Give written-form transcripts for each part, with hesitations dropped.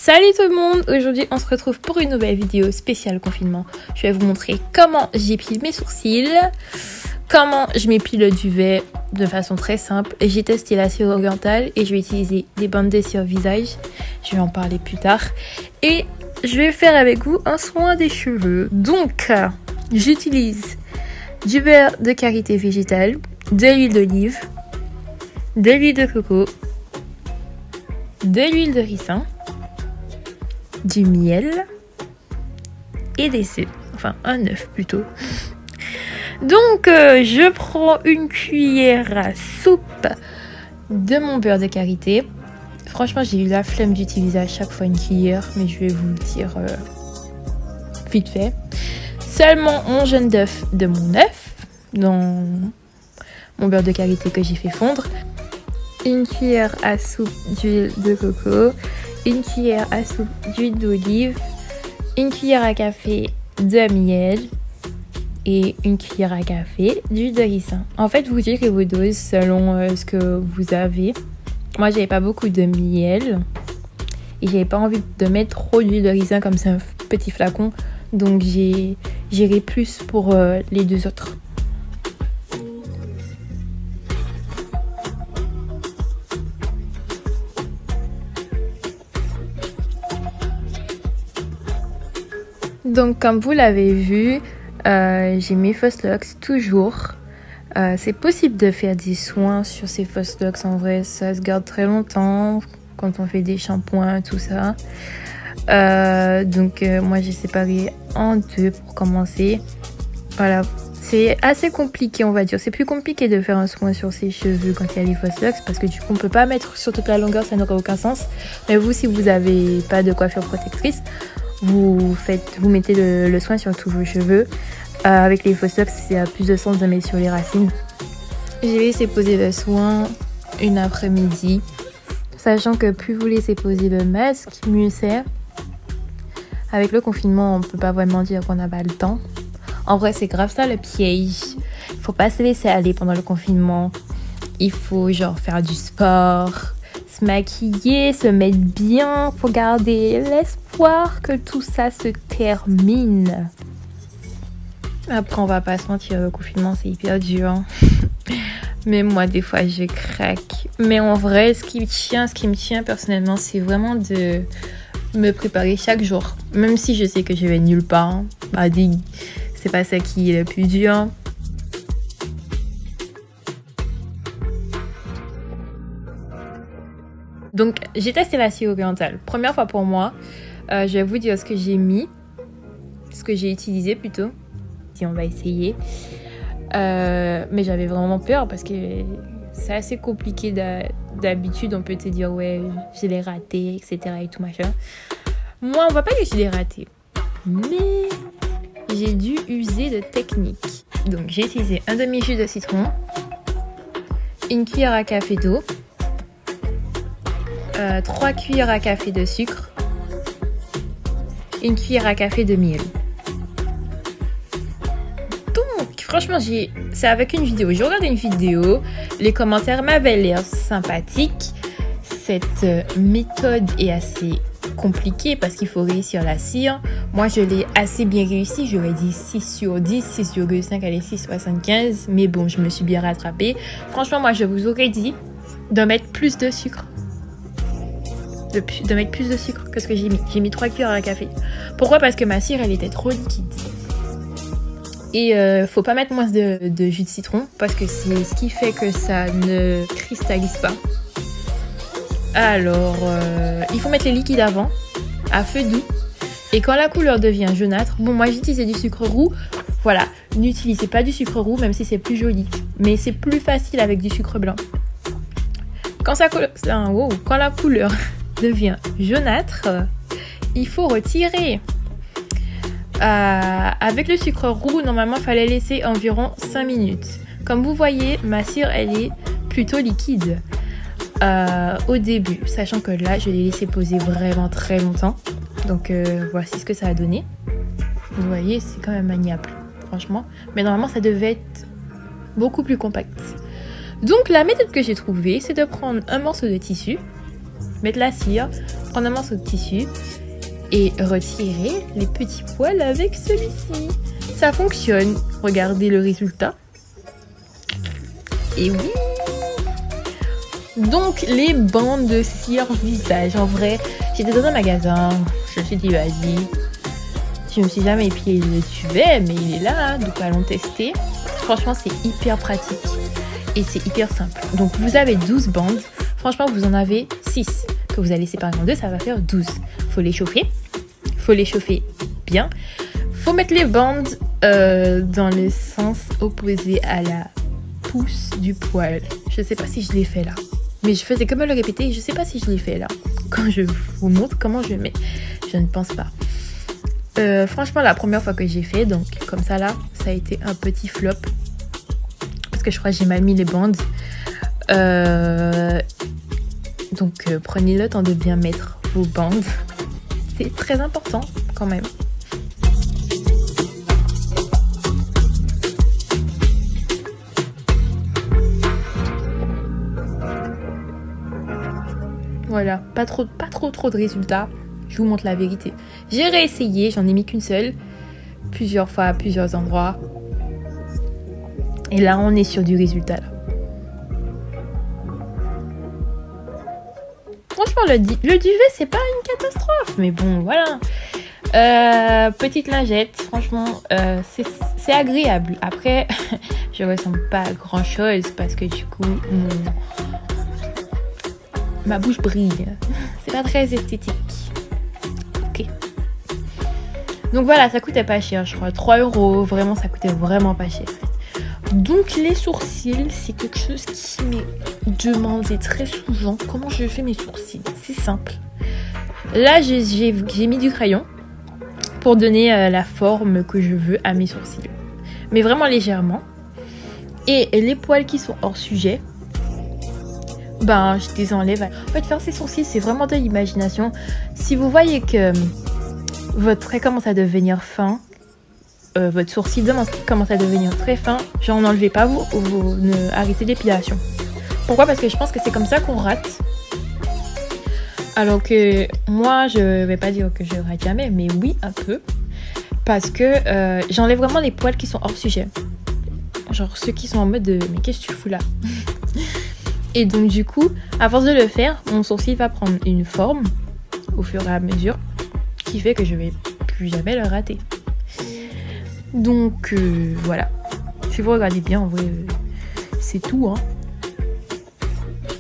Salut tout le monde, aujourd'hui on se retrouve pour une nouvelle vidéo spéciale confinement. Je vais vous montrer comment j'épile mes sourcils, comment je m'épile le duvet de façon très simple. J'ai testé la cire orientale et je vais utiliser des bandes de cire visage. Je vais en parler plus tard. Et je vais faire avec vous un soin des cheveux. Donc j'utilise du beurre de karité végétale, de l'huile d'olive, de l'huile de coco, de l'huile de ricin, du miel et des œufs, enfin un œuf plutôt. Donc je prends une cuillère à soupe de mon beurre de karité. Franchement j'ai eu la flemme d'utiliser à chaque fois une cuillère, mais je vais vous le dire vite fait. Seulement mon jaune d'œuf de mon œuf dans mon beurre de karité que j'ai fait fondre. Une cuillère à soupe d'huile de coco, une cuillère à soupe d'huile d'olive, une cuillère à café de miel et une cuillère à café d'huile de ricin. En fait, vous tirez vos doses selon ce que vous avez. Moi, j'avais pas beaucoup de miel et j'avais pas envie de mettre trop d'huile de ricin comme c'est un petit flacon, donc j'irai plus pour les deux autres. Donc comme vous l'avez vu, j'ai mes Foslox toujours. C'est possible de faire des soins sur ces Foslox, en vrai ça se garde très longtemps quand on fait des shampoings, tout ça. Moi j'ai séparé en deux pour commencer. Voilà, c'est assez compliqué on va dire. C'est plus compliqué de faire un soin sur ses cheveux quand il y a les Foslox parce que du coup on peut pas mettre sur toute la longueur, ça n'aurait aucun sens. Mais vous, si vous n'avez pas de coiffure protectrice, vous mettez le soin sur tous vos cheveux. Avec les Foslox, c'est à plus de sens de mettre sur les racines. J'ai laissé poser le soin une après-midi, sachant que plus vous laissez poser le masque, mieux c'est. Avec le confinement, on peut pas vraiment dire qu'on n'a pas le temps. En vrai, c'est grave ça le piège. Il faut pas se laisser aller pendant le confinement. Il faut genre faire du sport, se maquiller, se mettre bien pour garder l'espoir que tout ça se termine. Après on va pas se mentir, le confinement c'est hyper dur hein. Mais moi des fois je craque. Mais en vrai ce qui me tient personnellement, c'est vraiment de me préparer chaque jour. Même si je sais que je vais nulle part hein. C'est pas ça qui est le plus dur. Donc j'ai testé la cire orientale. Première fois pour moi. Je vais vous dire ce que j'ai mis. Ce que j'ai utilisé plutôt. Si on va essayer. Mais j'avais vraiment peur parce que c'est assez compliqué d'habitude. On peut te dire ouais je l'ai raté, etc. et tout machin. Moi on va pas que je l'ai raté. Mais j'ai dû user de technique. Donc j'ai utilisé un demi-jus de citron. Une cuillère à café d'eau. 3 cuillères à café de sucre, une cuillère à café de miel. Donc franchement c'est avec une vidéo, j'ai regardé une vidéo, les commentaires m'avaient l'air sympathiques. Cette méthode est assez compliquée parce qu'il faut réussir la cire. Moi je l'ai assez bien réussi, j'aurais dit 6 sur 10, 6,5, allez 6,75, mais bon je me suis bien rattrapée. Franchement moi je vous aurais dit de mettre plus de sucre. De mettre plus de sucre que ce que j'ai mis. J'ai mis 3 cuillères à café. Pourquoi? Parce que ma cire elle était trop liquide. Et faut pas mettre moins de jus de citron parce que c'est ce qui fait que ça ne cristallise pas. Alors il faut mettre les liquides avant à feu doux. Et quand la couleur devient jaunâtre, bon moi j'utilisais du sucre roux. Voilà, n'utilisez pas du sucre roux même si c'est plus joli. Mais c'est plus facile avec du sucre blanc. Quand la couleur devient jaunâtre, il faut retirer. Avec le sucre roux, normalement, il fallait laisser environ 5 minutes. Comme vous voyez, ma cire, elle est plutôt liquide au début, sachant que là, je l'ai laissé poser vraiment très longtemps. Donc, voici ce que ça a donné. Vous voyez, c'est quand même maniable, franchement. Mais normalement, ça devait être beaucoup plus compact. Donc, la méthode que j'ai trouvée, c'est de prendre un morceau de tissu, mettre la cire, prendre un morceau de tissu et retirer les petits poils avec celui-ci. Ça fonctionne. Regardez le résultat. Et oui. Donc les bandes de cire visage. En vrai, j'étais dans un magasin. Je me suis dit vas-y. Je me suis jamais épilé le duvet, mais il est là, donc allons tester. Franchement, c'est hyper pratique et c'est hyper simple. Donc vous avez 12 bandes. Franchement, vous en avez 6 que vous allez séparer en deux, ça va faire 12. Faut les chauffer. Faut les chauffer bien. Faut mettre les bandes dans le sens opposé à la pousse du poil. Je sais pas si je l'ai fait là. Mais je faisais comme le répéter. Je sais pas si je l'ai fait là. Quand je vous montre comment je mets. Je ne pense pas. Franchement, la première fois que j'ai fait, donc comme ça là, ça a été un petit flop. Parce que je crois que j'ai mal mis les bandes. Donc prenez le temps de bien mettre vos bandes. C'est très important quand même. Voilà, pas trop de résultats. Je vous montre la vérité. J'ai réessayé, j'en ai mis qu'une seule. Plusieurs fois, à plusieurs endroits. Et là, on est sur du résultat. Là. Franchement, le duvet, c'est pas une catastrophe. Mais bon, voilà. Petite lingette, franchement, c'est agréable. Après, je ressens pas à grand chose parce que du coup, ma bouche brille. C'est pas très esthétique. Ok. Donc voilà, ça coûtait pas cher, je crois. 3 €. Vraiment, ça coûtait vraiment pas cher. Donc les sourcils, c'est quelque chose qui m'est demandé très souvent. Comment je fais mes sourcils? C'est simple. Là, j'ai mis du crayon pour donner la forme que je veux à mes sourcils. Mais vraiment légèrement. Et les poils qui sont hors sujet, ben je les enlève. En fait, faire ses sourcils, c'est vraiment de l'imagination. Si vous voyez que votre trait commence à devenir fin, votre sourcil commence à devenir très fin, genre n'enlevez pas arrêtez l'épilation. Pourquoi? Parce que je pense que c'est comme ça qu'on rate. Alors que moi, je vais pas dire que je rate jamais, mais oui, un peu. Parce que j'enlève vraiment les poils qui sont hors sujet. Genre ceux qui sont en mode de, mais qu'est-ce que tu fous là? Et donc du coup, à force de le faire, mon sourcil va prendre une forme au fur et à mesure qui fait que je vais plus jamais le rater. Donc voilà. Si vous regardez bien, en vrai, c'est tout. Hein.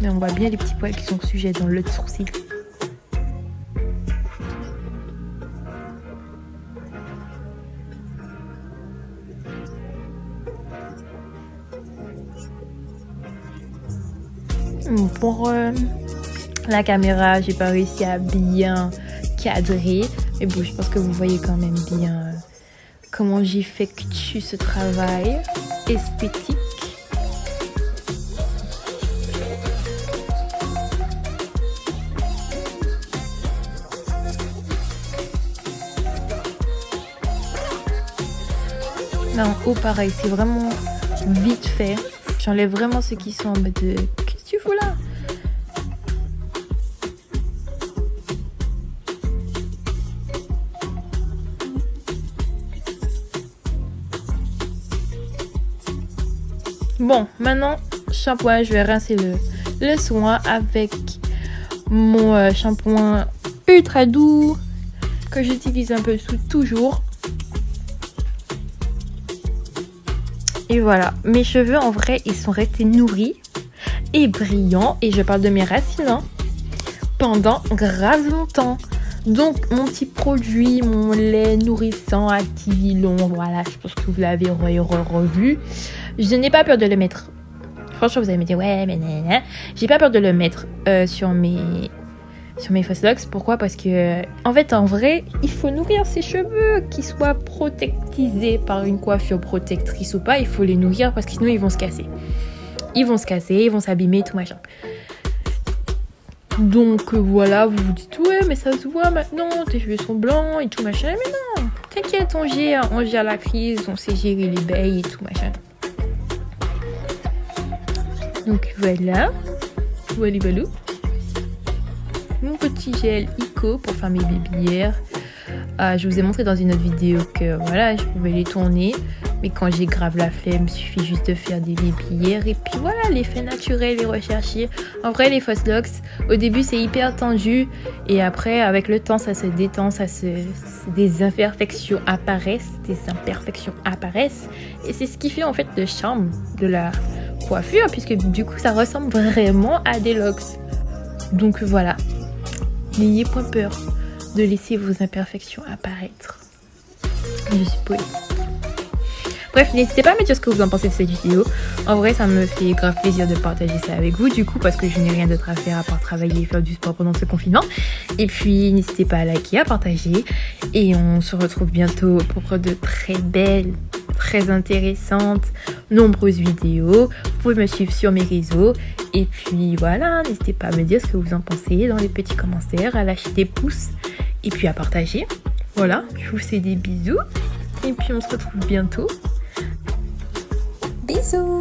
Mais on voit bien les petits poils qui sont sujets dans le sourcil. Pour la caméra, j'ai pas réussi à bien cadrer. Mais bon, je pense que vous voyez quand même bien comment j'effectue ce travail esthétique. Là en haut, pareil, c'est vraiment vite fait. J'enlève vraiment ceux qui sont en mode de... Qu'est-ce que tu fous là? Bon, maintenant, shampoing, je vais rincer le soin avec mon shampoing ultra doux que j'utilise un peu toujours. Et voilà, mes cheveux en vrai, ils sont restés nourris et brillants. Et je parle de mes racines hein, pendant grave longtemps. Donc mon petit produit, mon lait nourrissant Activilon, voilà, je pense que vous l'avez revu. Je n'ai pas peur de le mettre. Franchement, vous allez me dire, ouais, mais nanana. J'ai pas peur de le mettre sur mes fast locks. Pourquoi? Parce que, en fait, en vrai, il faut nourrir ses cheveux, qu'ils soient protectisés par une coiffure protectrice ou pas. Il faut les nourrir parce que sinon, ils vont se casser. Ils vont se casser, ils vont s'abîmer, tout machin. Donc, voilà, vous vous dites, ouais, mais ça se voit maintenant, tes cheveux sont blancs et tout machin. Mais non, t'inquiète, on gère la crise, on sait gérer les bails et tout machin. Donc, voilà. Voilà. mon petit gel Ico pour faire mes babylières. Je vous ai montré dans une autre vidéo que voilà, je pouvais les tourner, mais quand j'ai grave la flemme, il suffit juste de faire des babylières et puis voilà, l'effet naturel est recherché. En vrai, les fausses locks, au début c'est hyper tendu et après avec le temps ça se détend, des imperfections apparaissent, et c'est ce qui fait en fait le charme de la coiffure, puisque du coup ça ressemble vraiment à des locks. Donc voilà, n'ayez point peur de laisser vos imperfections apparaître. Je suppose. Bref, n'hésitez pas à me dire ce que vous en pensez de cette vidéo. En vrai, ça me fait grave plaisir de partager ça avec vous, du coup, parce que je n'ai rien d'autre à faire à part travailler et faire du sport pendant ce confinement. Et puis, n'hésitez pas à liker, à partager. Et on se retrouve bientôt pour de très belles, très intéressantes, nombreuses vidéos. Vous pouvez me suivre sur mes réseaux. Et puis voilà, n'hésitez pas à me dire ce que vous en pensez dans les petits commentaires, à lâcher des pouces et puis à partager. Voilà, je vous fais des bisous. Et puis on se retrouve bientôt. Bisous.